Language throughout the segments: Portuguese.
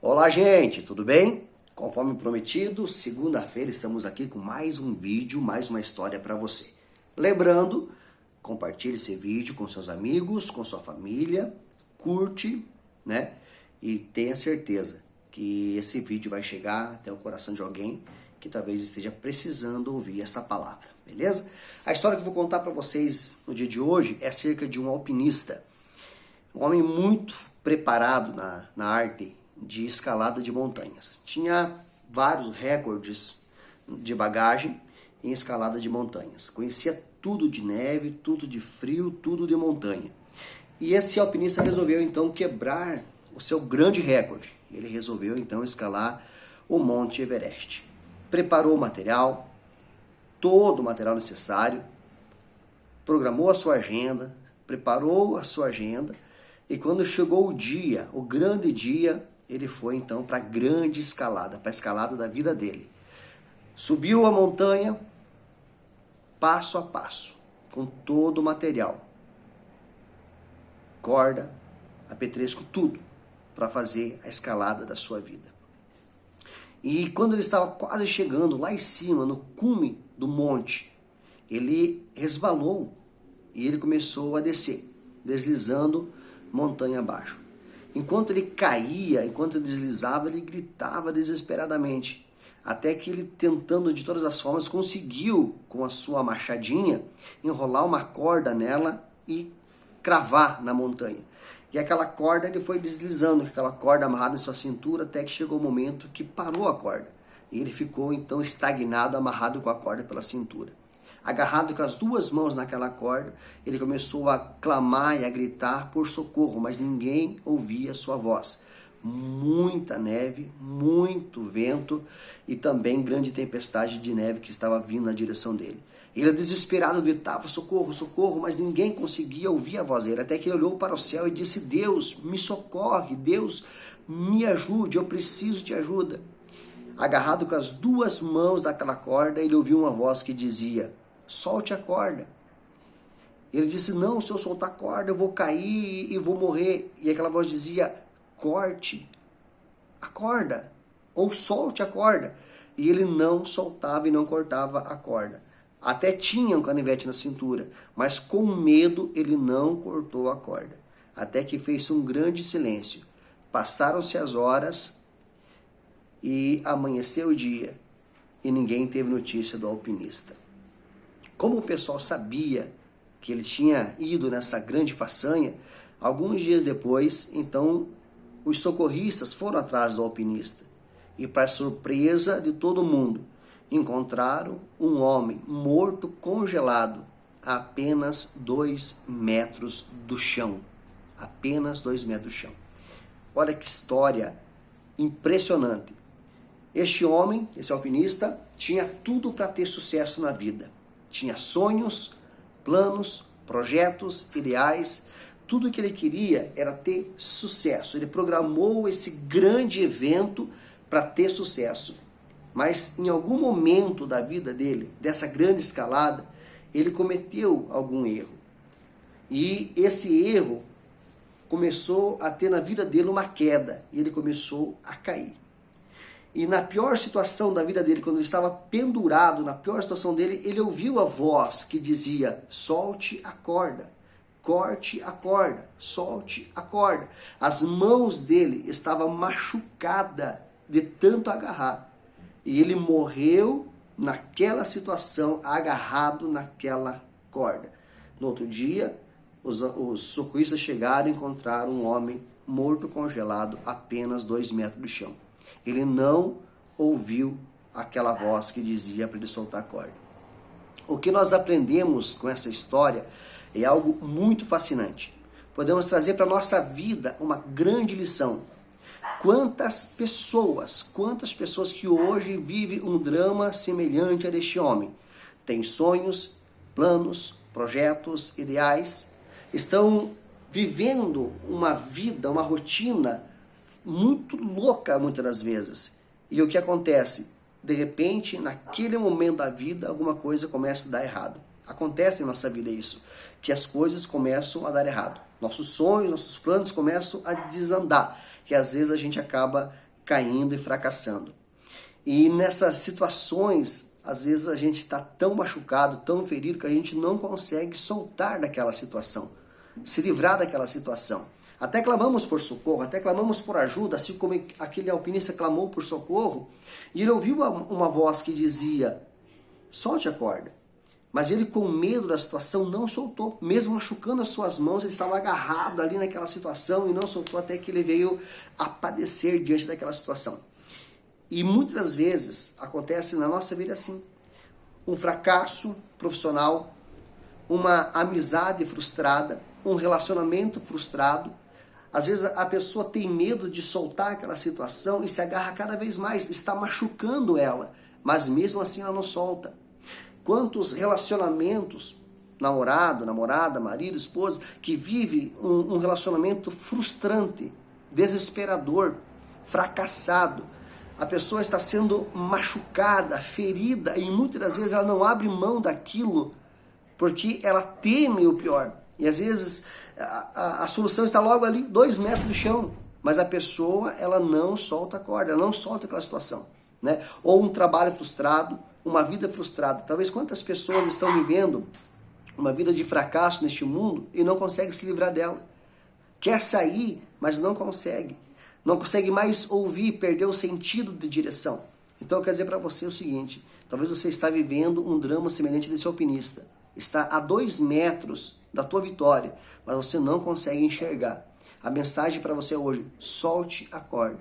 Olá, gente, tudo bem? Conforme prometido, segunda-feira estamos aqui com mais um vídeo, mais uma história para você. Lembrando, compartilhe esse vídeo com seus amigos, com sua família, curte, né? E tenha certeza que esse vídeo vai chegar até o coração de alguém que talvez esteja precisando ouvir essa palavra, beleza? A história que eu vou contar para vocês no dia de hoje é acerca de um alpinista, um homem muito preparado na arte de escalada de montanhas. Tinha vários recordes de bagagem em escalada de montanhas. Conhecia tudo de neve, tudo de frio, tudo de montanha. E esse alpinista resolveu então quebrar o seu grande recorde. Ele resolveu então escalar o Monte Everest. Preparou o material, todo o material necessário, programou a sua agenda, preparou a sua agenda, e quando chegou o dia, o grande dia, ele foi então para a grande escalada, para a escalada da vida dele. Subiu a montanha, passo a passo, com todo o material. Corda, apetrecho, tudo, para fazer a escalada da sua vida. E quando ele estava quase chegando lá em cima, no cume do monte, ele resvalou e ele começou a descer, deslizando montanha abaixo. Enquanto ele caía, enquanto ele deslizava, ele gritava desesperadamente, até que ele, tentando de todas as formas, conseguiu, com a sua machadinha, enrolar uma corda nela e cravar na montanha. E aquela corda ele foi deslizando, aquela corda amarrada em sua cintura, até que chegou o momento que parou a corda. E ele ficou então estagnado, amarrado com a corda pela cintura. Agarrado com as duas mãos naquela corda, ele começou a clamar e a gritar por socorro, mas ninguém ouvia sua voz. Muita neve, muito vento e também grande tempestade de neve que estava vindo na direção dele. Ele, desesperado, gritava socorro, socorro, mas ninguém conseguia ouvir a voz dele, até que ele olhou para o céu e disse: Deus, me socorre, Deus, me ajude, eu preciso de ajuda. Agarrado com as duas mãos daquela corda, ele ouviu uma voz que dizia: solte a corda. Ele disse: não, se eu soltar a corda eu vou cair e vou morrer. E aquela voz dizia: corte a corda, ou solte a corda. E ele não soltava e não cortava a corda. Até tinha um canivete na cintura, mas com medo ele não cortou a corda. Até que fez um grande silêncio. Passaram-se as horas e amanheceu o dia e ninguém teve notícia do alpinista. Como o pessoal sabia que ele tinha ido nessa grande façanha, alguns dias depois, então, os socorristas foram atrás do alpinista. E, para surpresa de todo mundo, encontraram um homem morto, congelado, a apenas 2 metros do chão. Apenas 2 metros do chão. Olha que história impressionante. Este homem, esse alpinista, tinha tudo para ter sucesso na vida. Tinha sonhos, planos, projetos, ideais. Tudo que ele queria era ter sucesso. Ele programou esse grande evento para ter sucesso. Mas em algum momento da vida dele, dessa grande escalada, ele cometeu algum erro. E esse erro começou a ter na vida dele uma queda. E ele começou a cair. E na pior situação da vida dele, quando ele estava pendurado, na pior situação dele, ele ouviu a voz que dizia: solte a corda, corte a corda, solte a corda. As mãos dele estavam machucadas de tanto agarrar. E ele morreu naquela situação, agarrado naquela corda. No outro dia, os socorristas chegaram e encontraram um homem morto, congelado, apenas 2 metros do chão. Ele não ouviu aquela voz que dizia para ele soltar a corda. O que nós aprendemos com essa história é algo muito fascinante. Podemos trazer para a nossa vida uma grande lição. Quantas pessoas que hoje vivem um drama semelhante a deste homem, têm sonhos, planos, projetos, ideais, estão vivendo uma vida, uma rotina muito louca muitas das vezes. E o que acontece? De repente, naquele momento da vida, alguma coisa começa a dar errado. Acontece em nossa vida isso, que as coisas começam a dar errado. Nossos sonhos, nossos planos começam a desandar. Que às vezes a gente acaba caindo e fracassando. E nessas situações, às vezes a gente está tão machucado, tão ferido, que a gente não consegue soltar daquela situação, se livrar daquela situação. Até clamamos por socorro, até clamamos por ajuda, assim como aquele alpinista clamou por socorro, e ele ouviu uma voz que dizia, solte a corda. Mas ele, com medo da situação, não soltou. Mesmo machucando as suas mãos, ele estava agarrado ali naquela situação e não soltou até que ele veio a padecer diante daquela situação. E muitas vezes acontece na nossa vida assim. Um fracasso profissional, uma amizade frustrada, um relacionamento frustrado. Às vezes a pessoa tem medo de soltar aquela situação e se agarra cada vez mais, está machucando ela, mas mesmo assim ela não solta. Quantos relacionamentos, namorado, namorada, marido, esposa, que vive um relacionamento frustrante, desesperador, fracassado. A pessoa está sendo machucada, ferida, e muitas das vezes ela não abre mão daquilo, porque ela teme o pior. E às vezes a solução está logo ali, 2 metros do chão, mas a pessoa ela não solta a corda, ela não solta aquela situação, né? Ou um trabalho frustrado, uma vida frustrada. Talvez quantas pessoas estão vivendo uma vida de fracasso neste mundo e não conseguem se livrar dela. Quer sair, mas não consegue. Não consegue mais ouvir, perdeu o sentido de direção. Então eu quero dizer para você o seguinte, talvez você está vivendo um drama semelhante desse alpinista. Está a 2 metros da tua vitória, mas você não consegue enxergar. A mensagem para você hoje, solte a corda.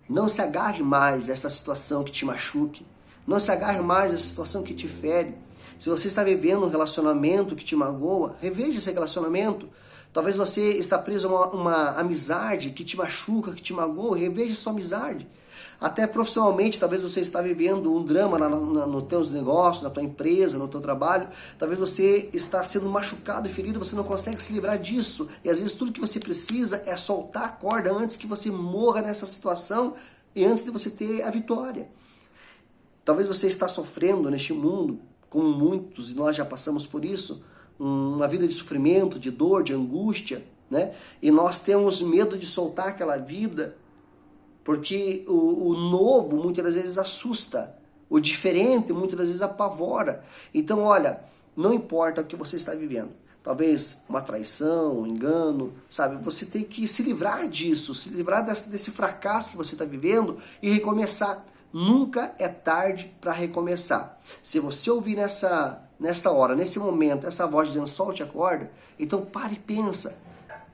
Não se agarre mais a essa situação que te machuque. Não se agarre mais a essa situação que te fere. Se você está vivendo um relacionamento que te magoa, reveja esse relacionamento. Talvez você está preso a uma amizade que te machuca, que te magoa, reveja sua amizade. Até profissionalmente, talvez você está vivendo um drama nos teus negócios, na tua empresa, no teu trabalho. Talvez você está sendo machucado e ferido, você não consegue se livrar disso. E às vezes tudo que você precisa é soltar a corda antes que você morra nessa situação e antes de você ter a vitória. Talvez você está sofrendo neste mundo, como muitos, e nós já passamos por isso, uma vida de sofrimento, de dor, de angústia, né? E nós temos medo de soltar aquela vida, porque o novo muitas das vezes assusta, o diferente muitas das vezes apavora. Então, olha, não importa o que você está vivendo, talvez uma traição, um engano, sabe? Você tem que se livrar disso, se livrar desse fracasso que você está vivendo e recomeçar. Nunca é tarde para recomeçar. Se você ouvir nessa hora, nesse momento, essa voz dizendo solte a corda, então pare e pensa.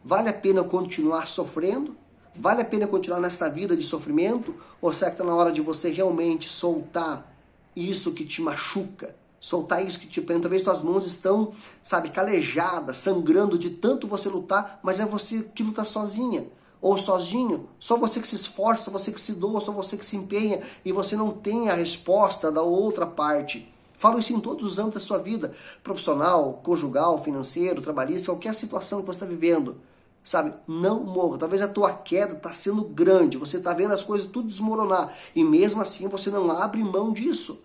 Vale a pena continuar sofrendo? Vale a pena continuar nessa vida de sofrimento? Ou será que está na hora de você realmente soltar isso que te machuca? Soltar isso que te prende? Talvez suas mãos estão, sabe, calejadas, sangrando de tanto você lutar, mas é você que luta sozinha. Ou sozinho, só você que se esforça, só você que se doa, só você que se empenha e você não tem a resposta da outra parte. Falo isso em todos os âmbitos da sua vida, profissional, conjugal, financeiro, trabalhista, qualquer situação que você está vivendo. Sabe, não morra. Talvez a tua queda está sendo grande, você está vendo as coisas tudo desmoronar e mesmo assim você não abre mão disso.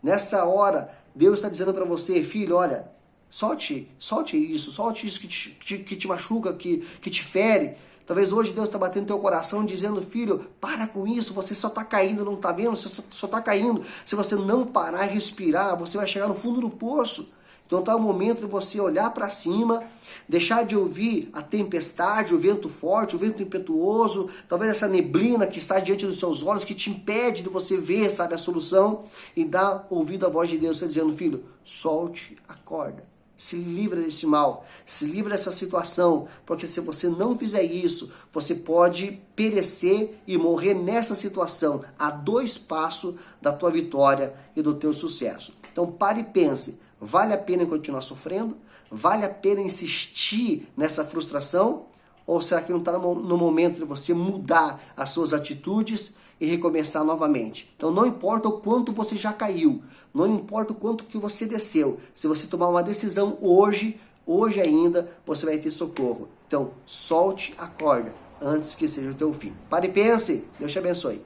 Nessa hora, Deus está dizendo para você, filho, olha, solte isso que te machuca, que te fere. Talvez hoje Deus está batendo no teu coração dizendo, filho, para com isso, você só está caindo, não está vendo, você só está caindo. Se você não parar e respirar, você vai chegar no fundo do poço. Então está o momento de você olhar para cima, deixar de ouvir a tempestade, o vento forte, o vento impetuoso, talvez essa neblina que está diante dos seus olhos, que te impede de você ver, sabe, a solução, e dar ouvido à voz de Deus, está dizendo, filho, solte a corda. Se livra desse mal, se livra dessa situação, porque se você não fizer isso, você pode perecer e morrer nessa situação, a 2 passos da tua vitória e do teu sucesso. Então pare e pense, vale a pena continuar sofrendo? Vale a pena insistir nessa frustração? Ou será que não está no momento de você mudar as suas atitudes e recomeçar novamente? Então não importa o quanto você já caiu, não importa o quanto que você desceu, se você tomar uma decisão hoje ainda, você vai ter socorro. Então solte a corda antes que seja o teu fim. Pare e pense, Deus te abençoe.